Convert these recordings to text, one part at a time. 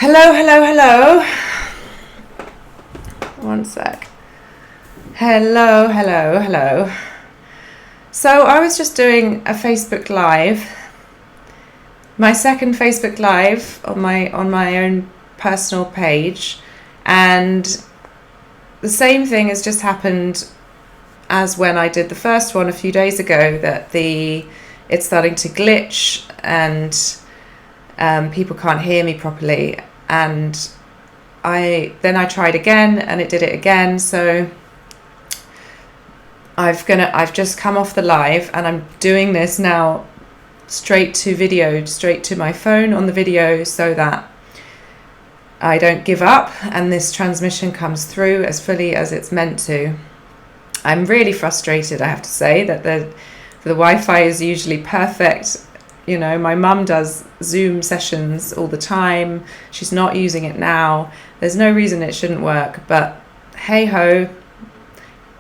Hello, hello, hello. One sec. Hello, hello, hello. So I was just doing a Facebook Live, my second Facebook Live on my own personal page, and the same thing has just happened as when I did the first one a few days ago, that it's starting to glitch and people can't hear me properly, and I tried again and it did it again. So I've just come off the live and I'm doing this now straight to my phone on the video, so that I don't give up and this transmission comes through as fully as it's meant to. I'm really frustrated, I have to say, that the Wi-Fi is usually perfect. You know, my mum does Zoom sessions all the time. She's not using it now. There's no reason it shouldn't work, but hey ho,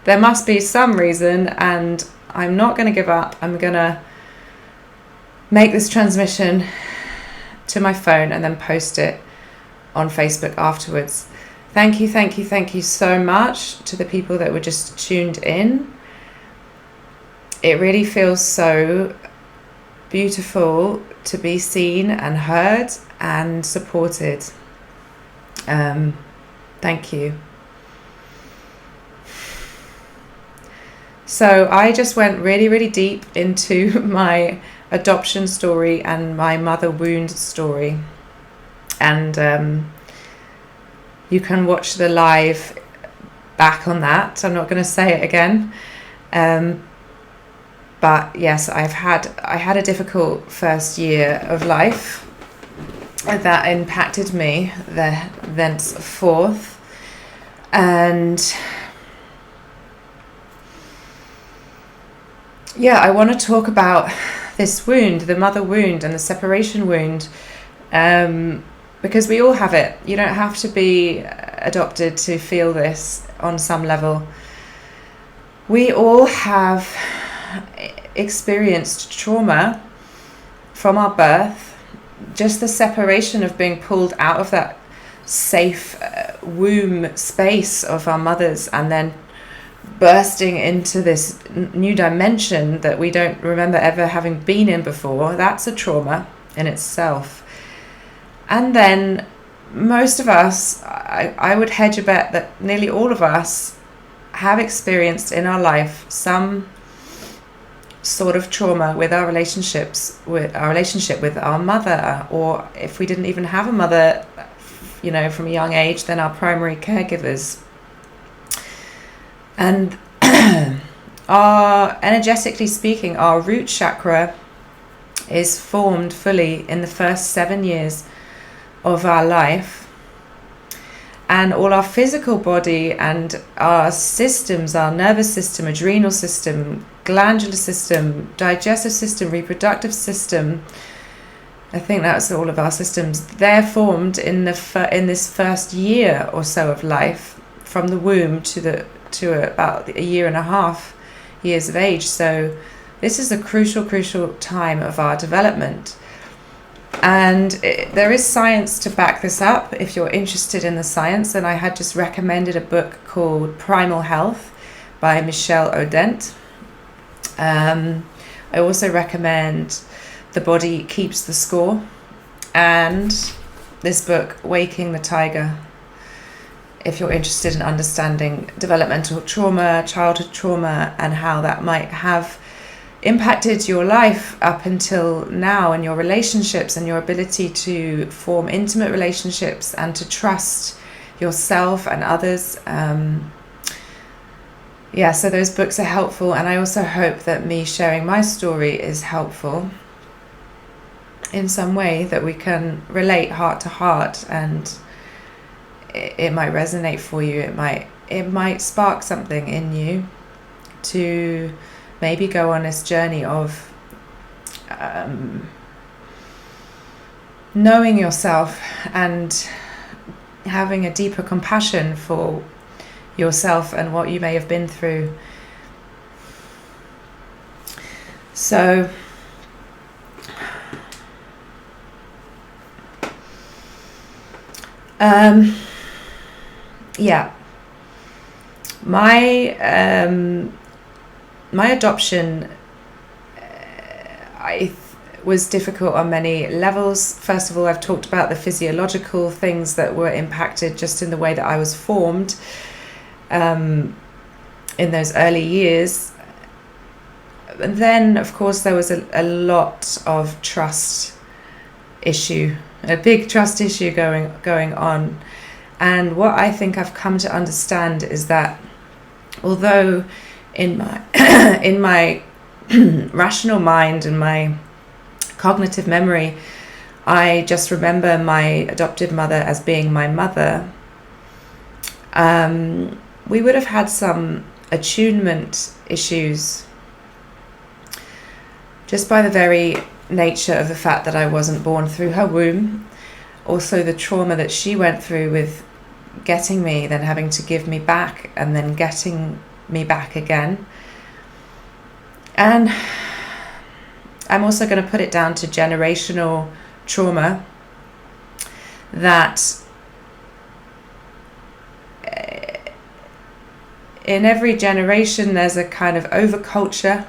there must be some reason, and I'm not going to give up. I'm going to make this transmission to my phone and then post it on Facebook afterwards. Thank you so much to the people that were just tuned in. It really feels so beautiful to be seen and heard and supported. Thank you. So I just went really, really deep into my adoption story and my mother wound story. And you can watch the live back on that. I'm not going to say it again. But yes, I had a difficult first year of life that impacted me thenceforth. And yeah, I want to talk about this wound, the mother wound and the separation wound, because we all have it. You don't have to be adopted to feel this on some level. We all have experienced trauma from our birth, just the separation of being pulled out of that safe womb space of our mothers and then bursting into this new dimension that we don't remember ever having been in before. That's a trauma in itself. And then most of us, I would hedge a bet that nearly all of us have experienced in our life some sort of trauma with our relationship with our mother, or if we didn't even have a mother, you know, from a young age, then our primary caregivers. And energetically speaking, our root chakra is formed fully in the first 7 years of our life. And all our physical body and our systems, our nervous system, adrenal system, glandular system, digestive system, reproductive system, I think that's all of our systems, they're formed in this first year or so of life, from the womb to about a year and a half years of age. So this is a crucial time of our development. And there is science to back this up if you're interested in the science. And I had just recommended a book called Primal Health by Michelle Odent. I also recommend The Body Keeps the Score and this book, Waking the Tiger, if you're interested in understanding developmental trauma, childhood trauma, and how that might have impacted your life up until now, and your relationships and your ability to form intimate relationships and to trust yourself and others. So those books are helpful, and I also hope that me sharing my story is helpful in some way, that we can relate heart to heart, and it might resonate for you. It might spark something in you to maybe go on this journey of knowing yourself and having a deeper compassion for yourself and what you may have been through. So Yeah, my my adoption was difficult on many levels. First of all, I've talked about the physiological things that were impacted just in the way that I was formed in those early years. And then, of course, there was a lot of trust issue, a big trust issue going on. And what I think I've come to understand is that although in my in my rational mind and my cognitive memory, I just remember my adoptive mother as being my mother, we would have had some attunement issues just by the very nature of the fact that I wasn't born through her womb. Also the trauma that she went through with getting me, then having to give me back, and then getting me back again. And I'm also going to put it down to generational trauma, that in every generation there's a kind of overculture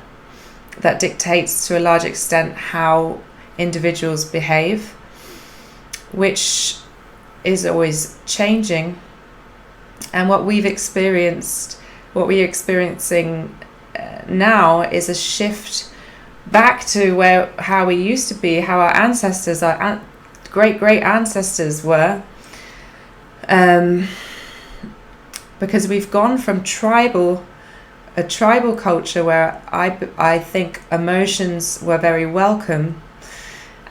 that dictates to a large extent how individuals behave, which is always changing. And what we're experiencing now is a shift back to how we used to be, how our ancestors, our great ancestors were, because we've gone from a tribal culture where I think emotions were very welcome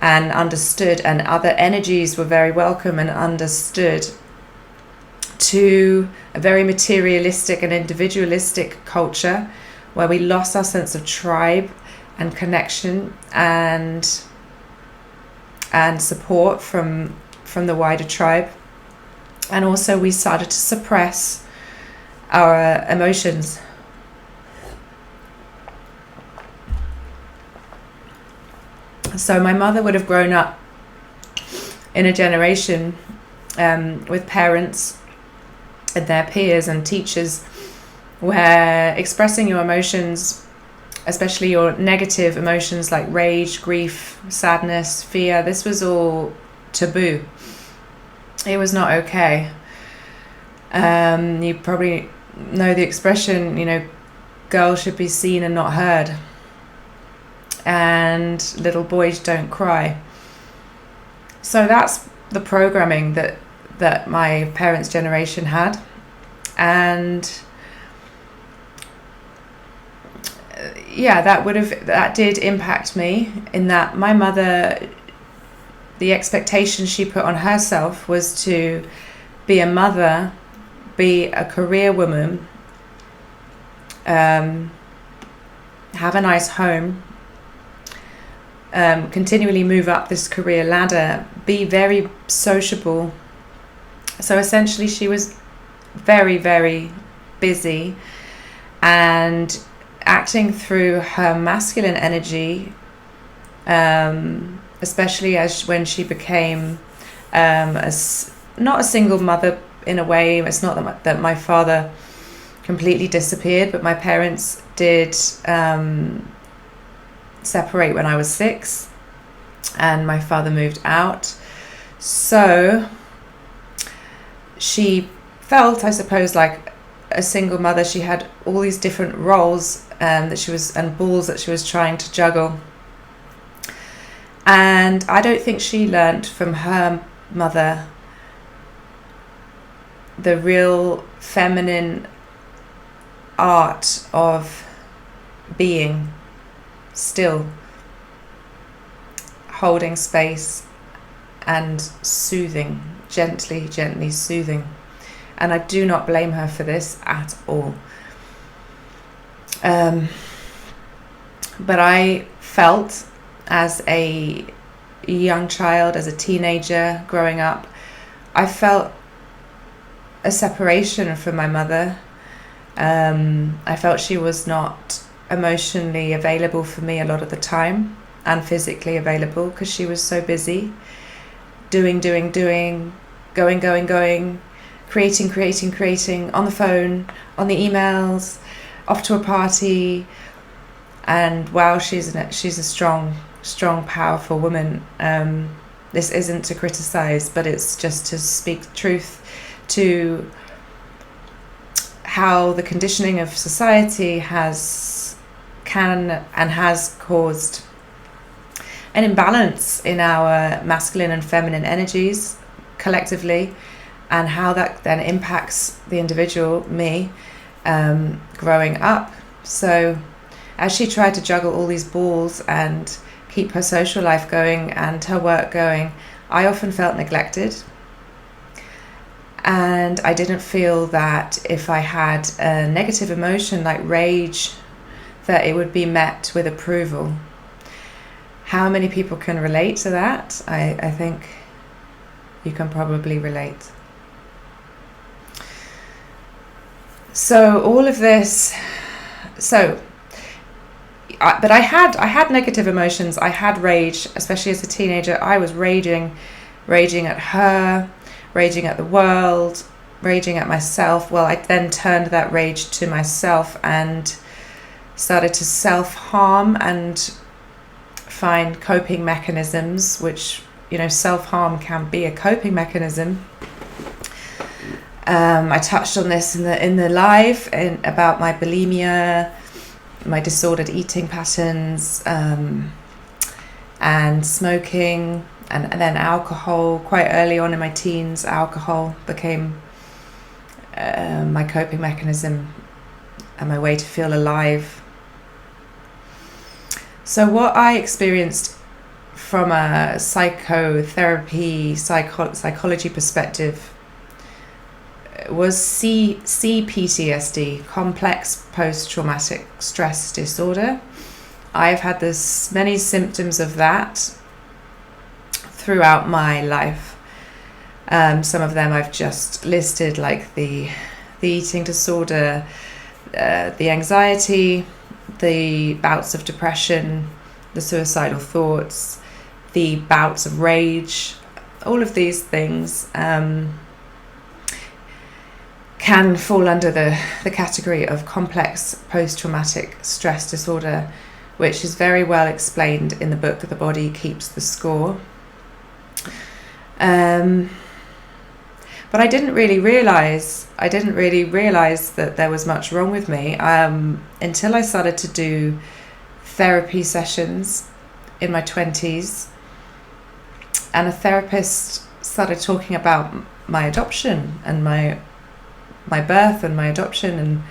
and understood, and other energies were very welcome and understood, to a very materialistic and individualistic culture where we lost our sense of tribe and connection and support from the wider tribe. And also we started to suppress our emotions. So my mother would have grown up in a generation with parents and their peers and teachers where expressing your emotions, especially your negative emotions like rage, grief, sadness, fear, this was all taboo. It was not okay. You probably know the expression, girls should be seen and not heard, and little boys don't cry. So that's the programming that my parents' generation had. And that did impact me, in that my mother, the expectation she put on herself was to be a mother, be a career woman, have a nice home, continually move up this career ladder, be very sociable. So essentially she was very, very busy and acting through her masculine energy, especially when she became not a single mother in a way. It's not that my father completely disappeared, but my parents did separate when I was 6 and my father moved out. So she felt, I suppose, like a single mother. She had all these different roles and balls that she was trying to juggle. And I don't think she learnt from her mother the real feminine art of being still, holding space and soothing, gently soothing. And I do not blame her for this at all. But I felt, as a young child, as a teenager growing up, I felt a separation from my mother. I felt she was not emotionally available for me a lot of the time, and physically available, because she was so busy doing, going, creating, on the phone, on the emails, off to a party. And wow, she's a strong, powerful woman. This isn't to criticize, but it's just to speak truth to how the conditioning of society has caused an imbalance in our masculine and feminine energies collectively, and how that then impacts the individual, me, growing up. So as she tried to juggle all these balls and keep her social life going and her work going, I often felt neglected. And I didn't feel that if I had a negative emotion like rage, that it would be met with approval. How many people can relate to that? I think you can probably relate. So all of this, but I had negative emotions. I had rage, especially as a teenager. I was raging at her, raging at the world, raging at myself. Well, I then turned that rage to myself and started to self-harm and find coping mechanisms, which, self-harm can be a coping mechanism. I touched on this in the live about my bulimia, my disordered eating patterns, and smoking, and then alcohol. Quite early on in my teens, alcohol became my coping mechanism and my way to feel alive. So what I experienced from a psychotherapy, psychology perspective was CPTSD, Complex Post-Traumatic Stress Disorder. I've had many symptoms of that throughout my life. Some of them I've just listed, like the eating disorder, the anxiety, the bouts of depression, the suicidal thoughts, the bouts of rage. All of these things can fall under the category of complex post-traumatic stress disorder, which is very well explained in the book The Body Keeps the Score. But I didn't really realize that there was much wrong with me until I started to do therapy sessions in my 20s, and a therapist started talking about my adoption and my birth and my adoption, and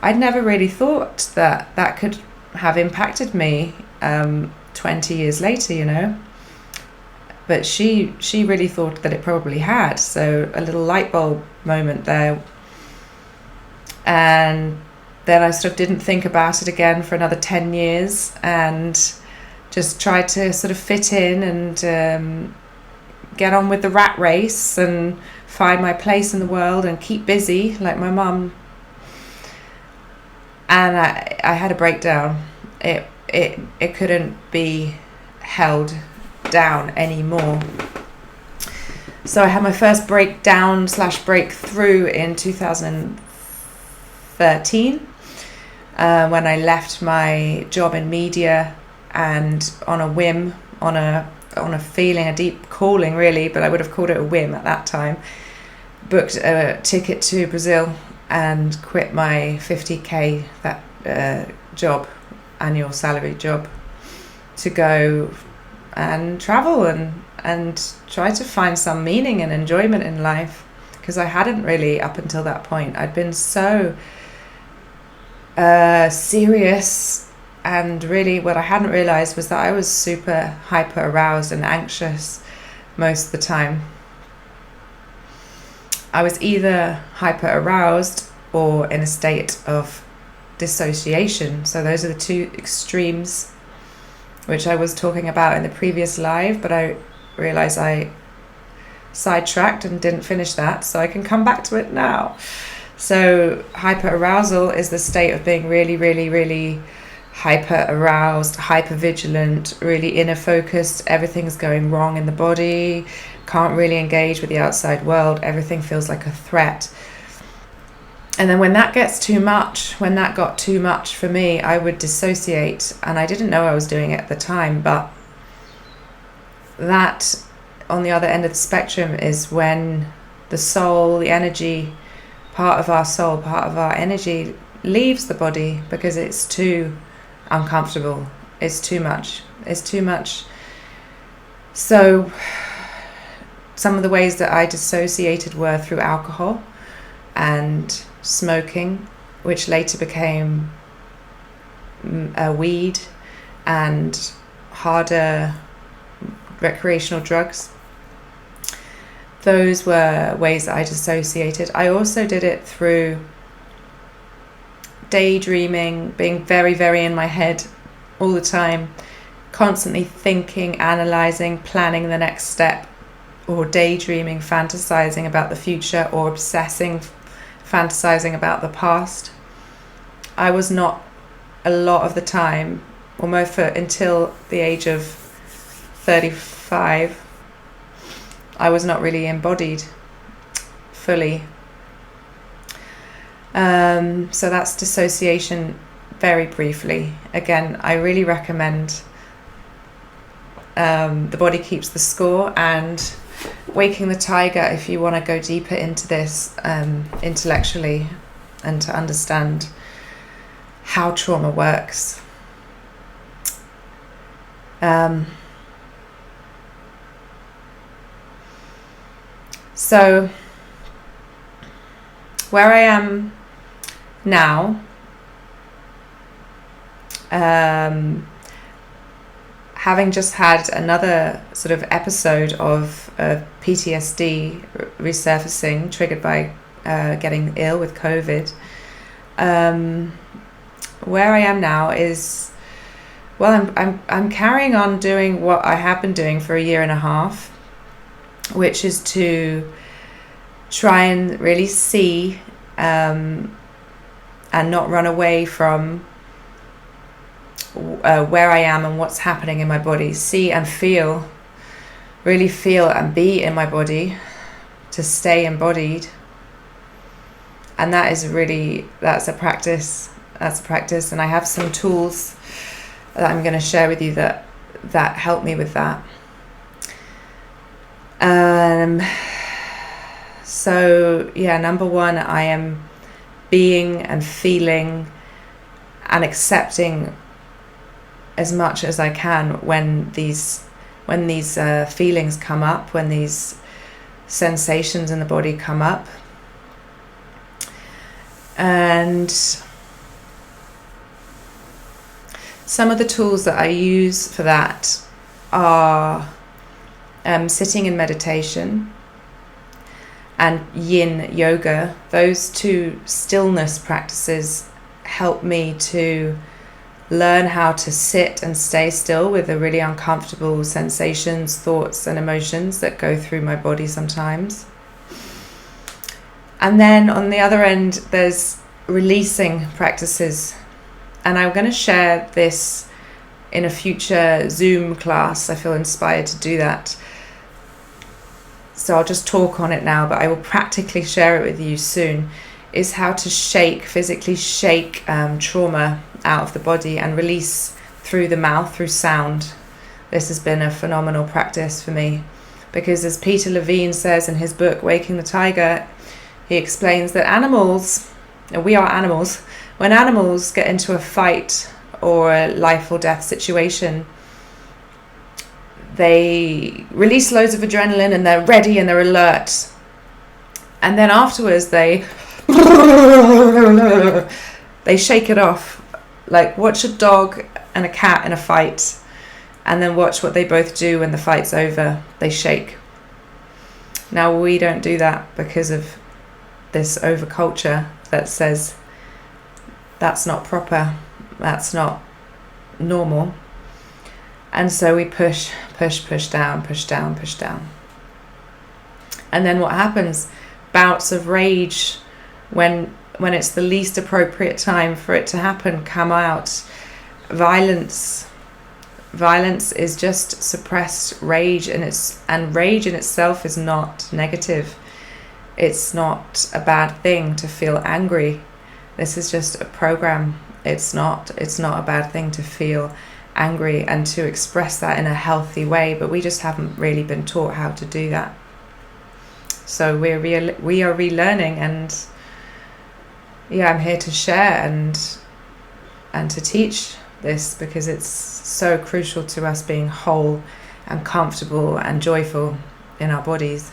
I'd never really thought that could have impacted me 20 years later, but she really thought that it probably had. So a little light bulb moment there, and then I sort of didn't think about it again for another 10 years and just tried to sort of fit in and get on with the rat race and find my place in the world and keep busy like my mum. And I had a breakdown. It couldn't be held down anymore. So I had my first breakdown/breakthrough in 2013 when I left my job in media, and on a whim, on a feeling, a deep calling really, but I would have called it a whim at that time, booked a ticket to Brazil and quit my 50k job, annual salary job, to go and travel and try to find some meaning and enjoyment in life, because I hadn't really up until that point. I'd been so serious, and really what I hadn't realized was that I was super hyper aroused and anxious most of the time. I was either hyper aroused or in a state of dissociation. So those are the two extremes, which I was talking about in the previous live, but I realized I sidetracked and didn't finish that, so I can come back to it now. So hyper arousal is the state of being really, really, really hyper aroused, hyper vigilant, really inner focused. Everything's going wrong in the body. can't really engage with the outside world. Everything feels like a threat. And then when that got too much for me, I would dissociate, and I didn't know I was doing it at the time, but that on the other end of the spectrum is when the soul, the energy, part of our soul, part of our energy leaves the body because it's too uncomfortable. It's too much. So some of the ways that I dissociated were through alcohol and smoking, which later became weed and harder recreational drugs. Those were ways that I dissociated. I also did it through daydreaming, being very, very in my head all the time, constantly thinking, analysing, planning the next step, or daydreaming, fantasising about the future, or obsessing, fantasising about the past. I was not, a lot of the time, almost until the age of 35, I was not really embodied fully. So that's dissociation very briefly. Again, I really recommend The Body Keeps the Score and Waking the Tiger if you want to go deeper into this intellectually and to understand how trauma works. So where I am now, having just had another sort of episode of PTSD resurfacing triggered by getting ill with COVID, where I am now is, well, I'm carrying on doing what I have been doing for a year and a half, which is to try and really see and not run away from where I am and what's happening in my body. See and feel, really feel and be in my body, to stay embodied. And that's a practice. And I have some tools that I'm going to share with you that help me with that. So yeah, number one, I am being and feeling and accepting as much as I can when these feelings come up, when these sensations in the body come up. And some of the tools that I use for that are sitting in meditation and yin yoga. Those two stillness practices help me to learn how to sit and stay still with the really uncomfortable sensations, thoughts and emotions that go through my body sometimes. And then on the other end, there's releasing practices. And I'm going to share this in a future Zoom class. I feel inspired to do that. So I'll just talk on it now, but I will practically share it with you soon, is how to physically shake trauma out of the body and release through the mouth, through sound. This has been a phenomenal practice for me, because as Peter Levine says in his book, Waking the Tiger, he explains that we are animals. When animals get into a fight or a life or death situation, they release loads of adrenaline and they're ready and they're alert. And then afterwards they shake it off. Like, watch a dog and a cat in a fight, and then watch what they both do when the fight's over. They shake. Now, we don't do that because of this overculture that says that's not proper, that's not normal. And so we push down. And then what happens? Bouts of rage, when it's the least appropriate time for it to happen, come out. Violence Violence is just suppressed rage, and rage in itself is not negative. It's not a bad thing to feel angry. This is just a program. It's not a bad thing to feel angry and to express that in a healthy way, but we just haven't really been taught how to do that. So we are relearning, and I'm here to share and to teach this, because it's so crucial to us being whole and comfortable and joyful in our bodies.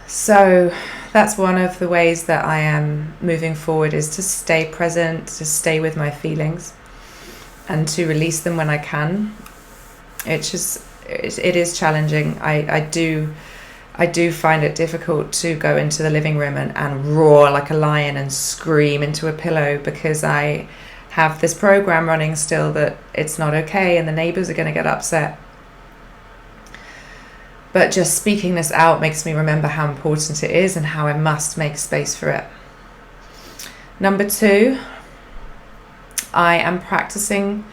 So that's one of the ways that I am moving forward, is to stay present, to stay with my feelings, and to release them when I can. It is challenging. I do find it difficult to go into the living room and roar like a lion and scream into a pillow, because I have this program running still that it's not okay and the neighbors are going to get upset. But just speaking this out makes me remember how important it is and how I must make space for it. Number 2, I am practicing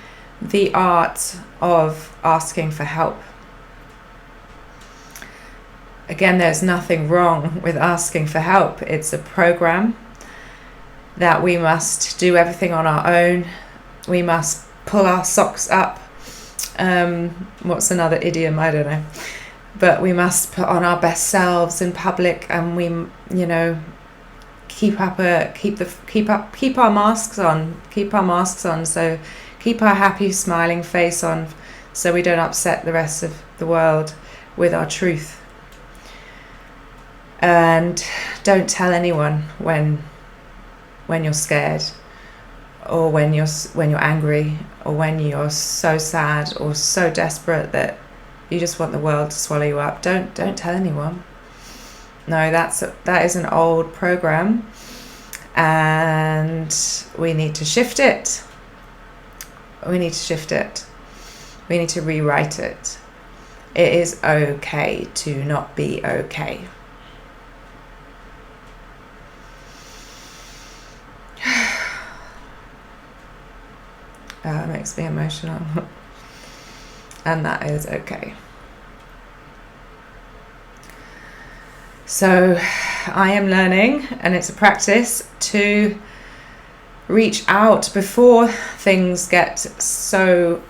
the art of asking for help. Again, there's nothing wrong with asking for help. It's a program that we must do everything on our own. We must pull our socks up. What's another idiom? I don't know. But we must put on our best selves in public, and we, keep our masks on. Keep our masks on. So keep our happy, smiling face on, so we don't upset the rest of the world with our truth. And don't tell anyone when you're scared, or when you're angry, or when you're so sad or so desperate that you just want the world to swallow you up. Don't tell anyone. No, that is an old program, and we need to shift it. We need to rewrite it. It is okay to not be okay. It makes me emotional. And that is okay. So I am learning, and it's a practice, to reach out before things get so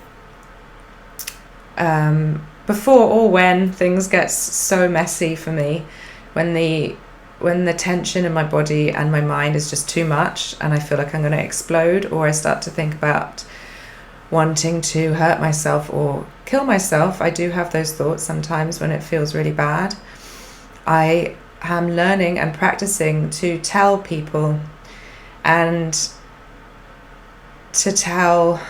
before or when things get so messy for me, when the tension in my body and my mind is just too much, and I feel like I'm going to explode, or I start to think about wanting to hurt myself or kill myself. I do have those thoughts sometimes when it feels really bad. I am learning and practicing to tell people, and to tell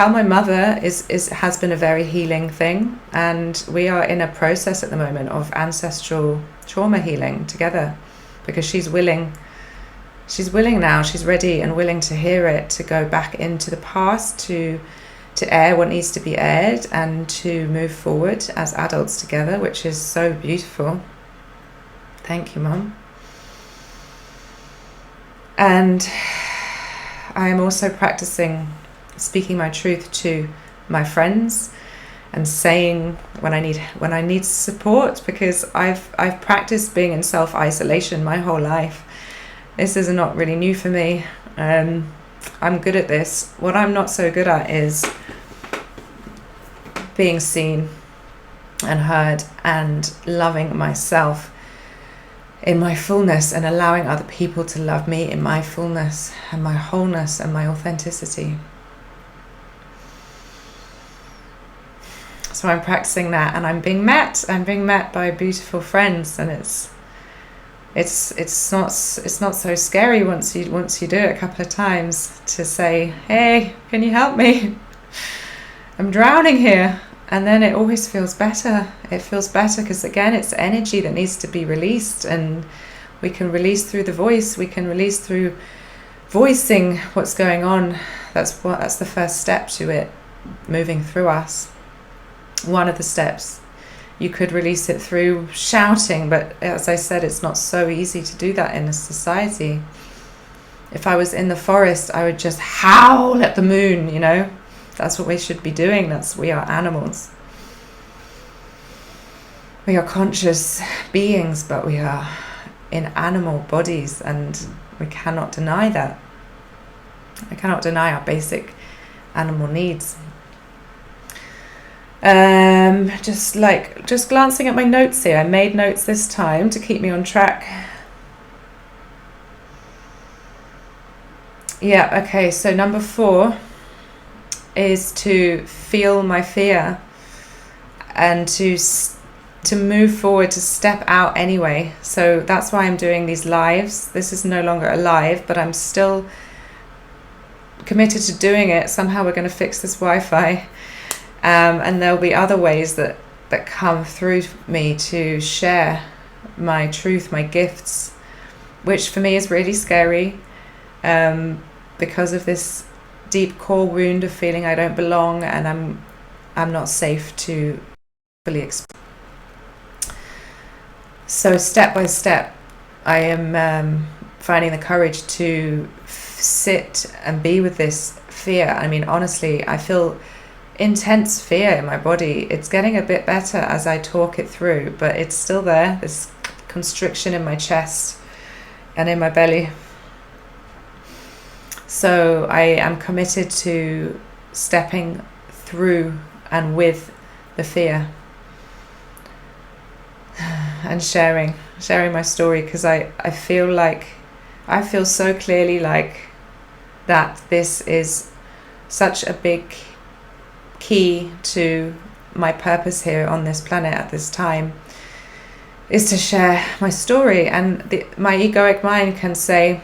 my mother has been a very healing thing, and we are in a process at the moment of ancestral trauma healing together, because she's willing now, she's ready and willing to hear it, to go back into the past, to air what needs to be aired, and to move forward as adults together, which is so beautiful. Thank you, Mum. And I am also practicing speaking my truth to my friends, and saying when I need support, because I've practiced being in self-isolation my whole life. This is not really new for me. I'm good at this. What I'm not so good at is being seen and heard, and loving myself in my fullness, and allowing other people to love me in my fullness and my wholeness and my authenticity. So I'm practicing that, and I'm being met by beautiful friends, and it's not so scary once you do it a couple of times, to say, hey, can you help me? I'm drowning here. And then it always feels better. It feels better because, again, it's energy that needs to be released, and we can release through the voice. We can release through voicing what's going on. That's the first step to it moving through us. One of the steps. You could release it through shouting, but as I said, it's not so easy to do that in a society. If I was in the forest, I would just howl at the moon, you know. That's what we should be doing. We are animals. We are conscious beings, but we are in animal bodies, and we cannot deny that. I cannot deny our basic animal needs. Just glancing at my notes here. I made notes this time to keep me on track. Yeah, okay, so number 4 is to feel my fear and to move forward, to step out anyway. So that's why I'm doing these lives. This is no longer a live, but I'm still committed to doing it. Somehow we're going to fix this Wi-Fi. And there'll be other ways that come through me to share my truth, my gifts, which for me is really scary, because of this deep core wound of feeling I don't belong and I'm not safe to fully express. So step by step, I am finding the courage to sit and be with this fear. I mean, honestly, I feel intense fear in my body. It's getting a bit better as I talk it through, but it's still there, this constriction in my chest and in my belly. So I am committed to stepping through and with the fear and sharing my story, because I feel so clearly like that this is such a big key to my purpose here on this planet at this time, is to share my story. And my egoic mind can say,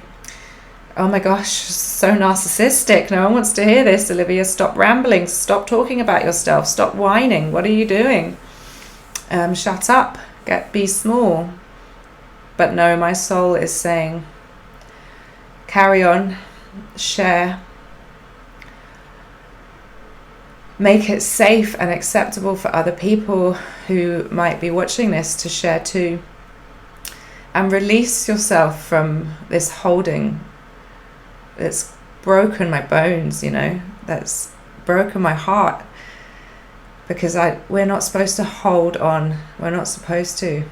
oh my gosh, so narcissistic, no one wants to hear this, Olivia, stop rambling, stop talking about yourself, stop whining, what are you doing? Shut up, be small. But no, my soul is saying, carry on, share, make it safe and acceptable for other people who might be watching this to share too, and release yourself from this holding that's broken my bones, you know, that's broken my heart, because we're not supposed to hold on, we're not supposed to.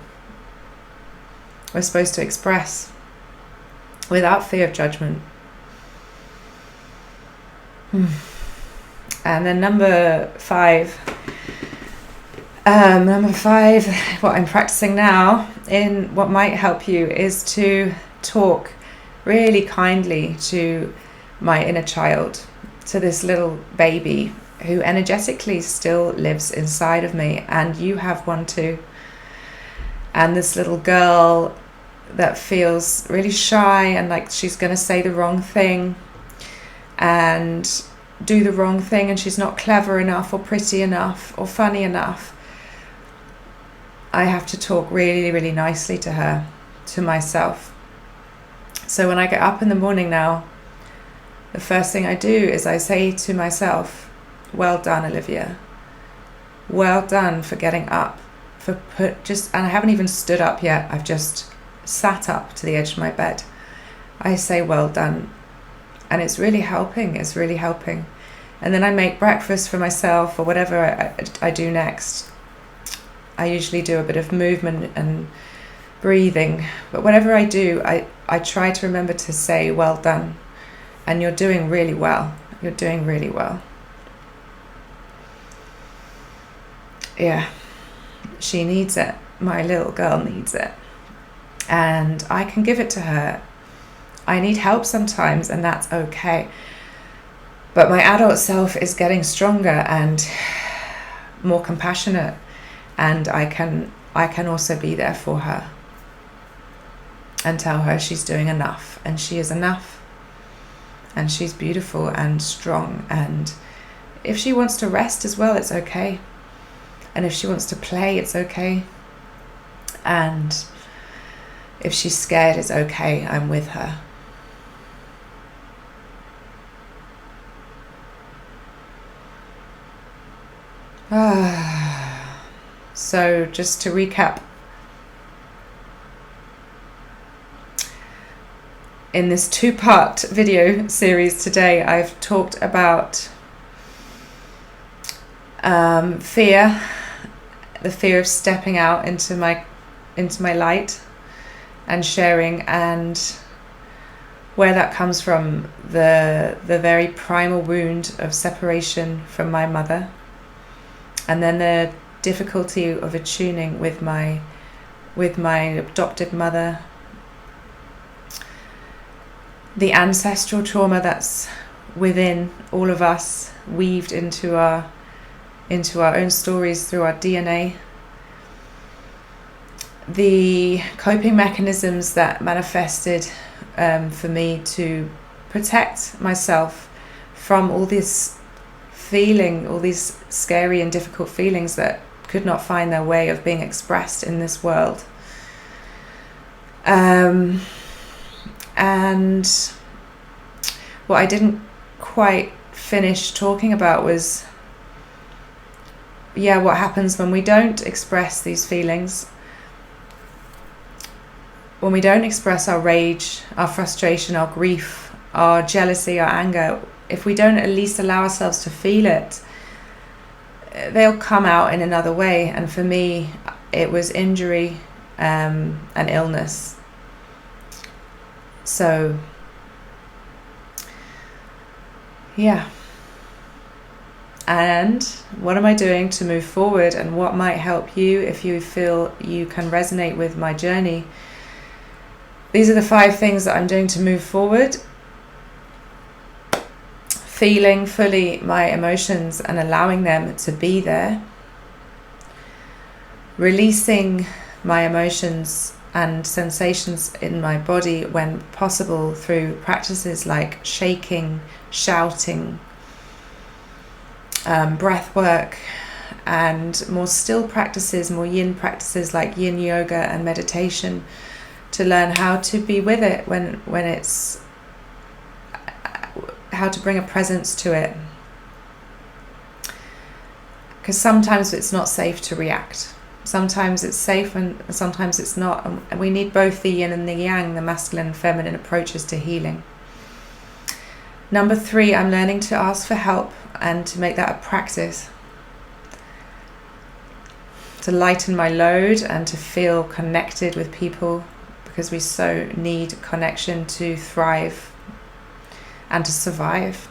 We're supposed to express without fear of judgment. And then number 5, what I'm practicing now in what might help you is to talk really kindly to my inner child, to this little baby who energetically still lives inside of me, and you have one too. And this little girl that feels really shy and like she's going to say the wrong thing and do the wrong thing, and she's not clever enough or pretty enough or funny enough. I have to talk really, really nicely to her, to myself. So when I get up in the morning now, the first thing I do is I say to myself, well done, Olivia. Well done for getting up, and I haven't even stood up yet. I've just sat up to the edge of my bed. I say, well done. And it's really helping. And then I make breakfast for myself, or whatever I do next. I usually do a bit of movement and breathing, but whatever I do, I try to remember to say, well done. And you're doing really well. You're doing really well. Yeah, she needs it. My little girl needs it. And I can give it to her. I need help sometimes, and that's okay. But my adult self is getting stronger and more compassionate, and I can also be there for her and tell her she's doing enough, and she is enough, and she's beautiful and strong, and if she wants to rest as well, it's okay, and if she wants to play, it's okay, and if she's scared, it's okay, I'm with her. So just to recap, in this 2-part video series today, I've talked about fear, the fear of stepping out into my light and sharing, and where that comes from, the very primal wound of separation from my mother, and then the difficulty of attuning with my adopted mother, the ancestral trauma that's within all of us, weaved into our own stories through our DNA, the coping mechanisms that manifested for me to protect myself from all this feeling, all these scary and difficult feelings that could not find their way of being expressed in this world. And what I didn't quite finish talking about was, what happens when we don't express these feelings, when we don't express our rage, our frustration, our grief, our jealousy, our anger. If we don't at least allow ourselves to feel it, they'll come out in another way. And for me, it was injury and illness. So, and what am I doing to move forward, and what might help you if you feel you can resonate with my journey? These are the 5 things that I'm doing to move forward. Feeling fully my emotions and allowing them to be there. Releasing my emotions and sensations in my body when possible through practices like shaking, shouting, breath work, and more still practices, more yin practices like yin yoga and meditation, to learn how to be with it when it's, how to bring a presence to it. Because sometimes it's not safe to react. Sometimes it's safe and sometimes it's not. And we need both the yin and the yang, the masculine and feminine approaches to healing. Number 3, I'm learning to ask for help and to make that a practice. To lighten my load and to feel connected with people, because we so need connection to thrive and to survive.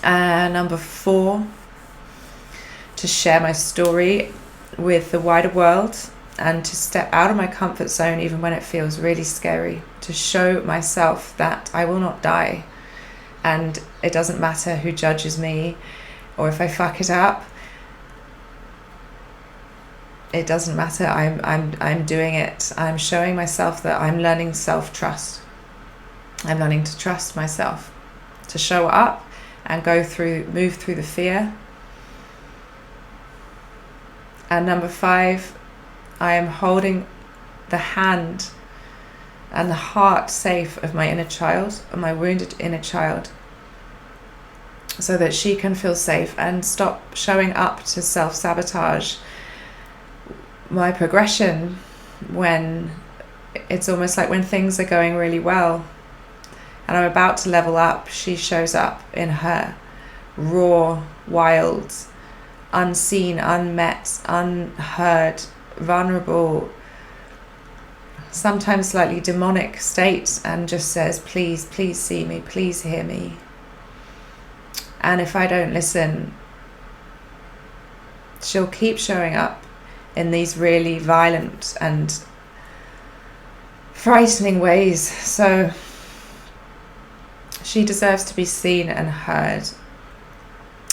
Number 4, to share my story with the wider world and to step out of my comfort zone even when it feels really scary, to show myself that I will not die, and it doesn't matter who judges me or if I fuck it up. It doesn't matter. I'm doing it. I'm showing myself that I'm learning self-trust. I'm learning to trust myself, to show up and move through the fear. And number 5, I am holding the hand and the heart safe of my inner child, of my wounded inner child, so that she can feel safe and stop showing up to self-sabotage my progression when it's almost like when things are going really well and I'm about to level up, she shows up in her raw, wild, unseen, unmet, unheard, vulnerable, sometimes slightly demonic state, and just says, please see me, please hear me. And if I don't listen, she'll keep showing up in these really violent and frightening ways. So she deserves to be seen and heard,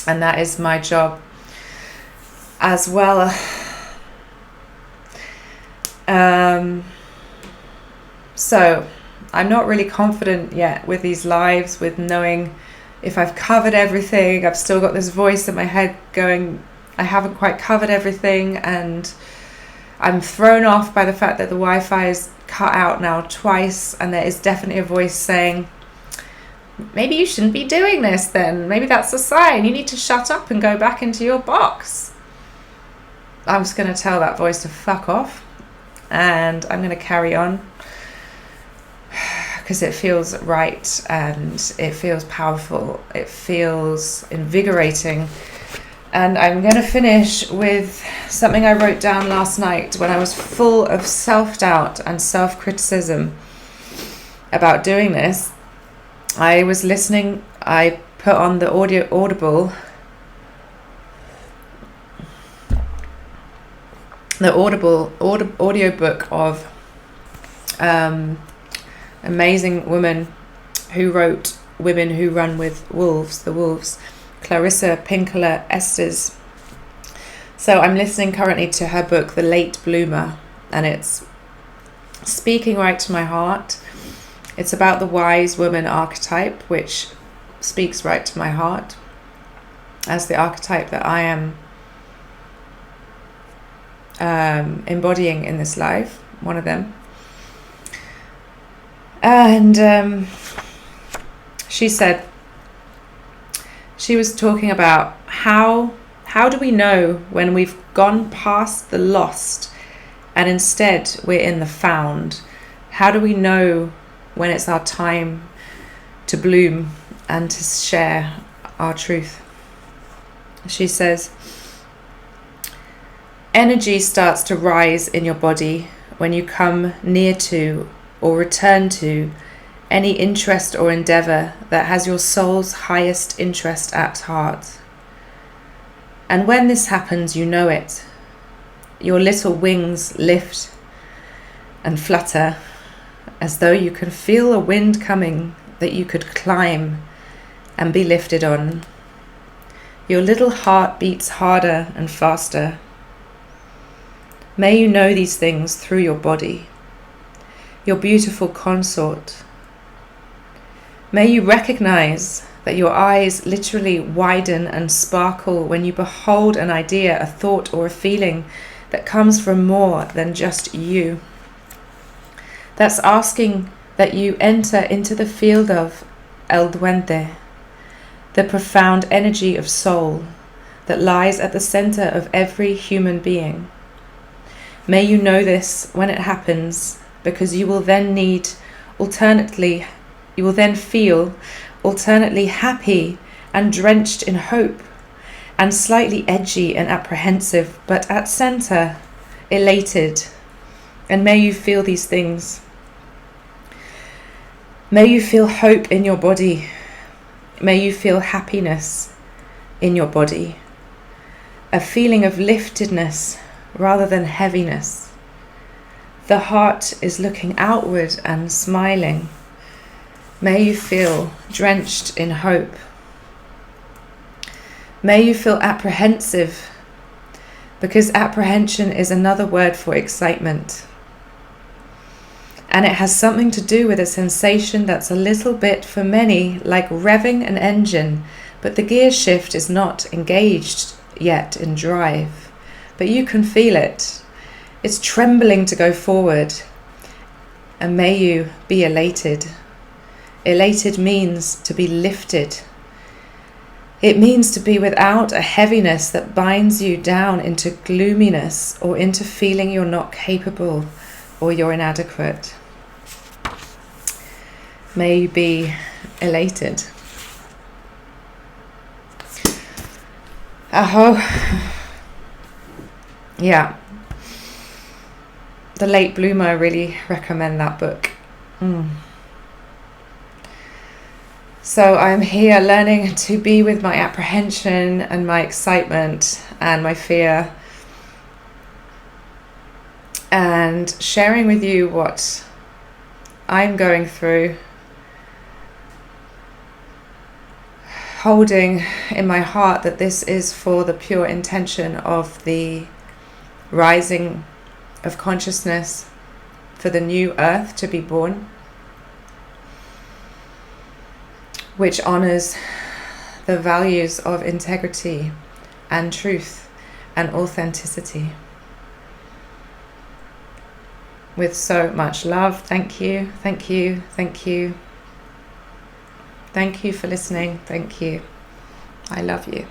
and that is my job as well. So I'm not really confident yet with these lives, with knowing if I've covered everything. I've still got this voice in my head going, I haven't quite covered everything, and I'm thrown off by the fact that the Wi-Fi is cut out now twice, and there is definitely a voice saying, maybe you shouldn't be doing this then. Maybe that's a sign. You need to shut up and go back into your box. I'm just going to tell that voice to fuck off, and I'm going to carry on. because it feels right and it feels powerful. It feels invigorating. And I'm going to finish with something I wrote down last night when I was full of self-doubt and self-criticism about doing this. I was listening, I put on the audiobook of amazing woman who wrote Women Who Run With Wolves, The Wolves, Clarissa Pinkola Estes. So I'm listening currently to her book, The Late Bloomer, and it's speaking right to my heart. It's about the wise woman archetype, which speaks right to my heart as the archetype that I am embodying in this life, one of them. And she said, she was talking about how do we know when we've gone past the lost and instead we're in the found? How do we know when it's our time to bloom and to share our truth? She says, energy starts to rise in your body when you come near to or return to any interest or endeavor that has your soul's highest interest at heart. And when this happens, you know it. Your little wings lift and flutter as though you can feel a wind coming that you could climb and be lifted on. Your little heart beats harder and faster. May you know these things through your body, your beautiful consort. May you recognize that your eyes literally widen and sparkle when you behold an idea, a thought, or a feeling that comes from more than just you. That's asking that you enter into the field of El Duende, the profound energy of soul that lies at the center of every human being. May you know this when it happens, because you will then feel alternately happy and drenched in hope, and slightly edgy and apprehensive, but at center, elated. And may you feel these things. May you feel hope in your body. May you feel happiness in your body. A feeling of liftedness rather than heaviness. The heart is looking outward and smiling. May you feel drenched in hope. May you feel apprehensive, because apprehension is another word for excitement. And it has something to do with a sensation that's a little bit, for many, like revving an engine, but the gear shift is not engaged yet in drive. But you can feel it. It's trembling to go forward. And may you be elated. Elated means to be lifted. It means to be without a heaviness that binds you down into gloominess or into feeling you're not capable or you're inadequate. May you be elated. Aho. Yeah. The Late Bloomer, I really recommend that book. So I'm here learning to be with my apprehension and my excitement and my fear, and sharing with you what I'm going through, holding in my heart that this is for the pure intention of the rising of consciousness, for the new earth to be born, which honors the values of integrity and truth and authenticity. With so much love, thank you, thank you, thank you. Thank you for listening, thank you. I love you.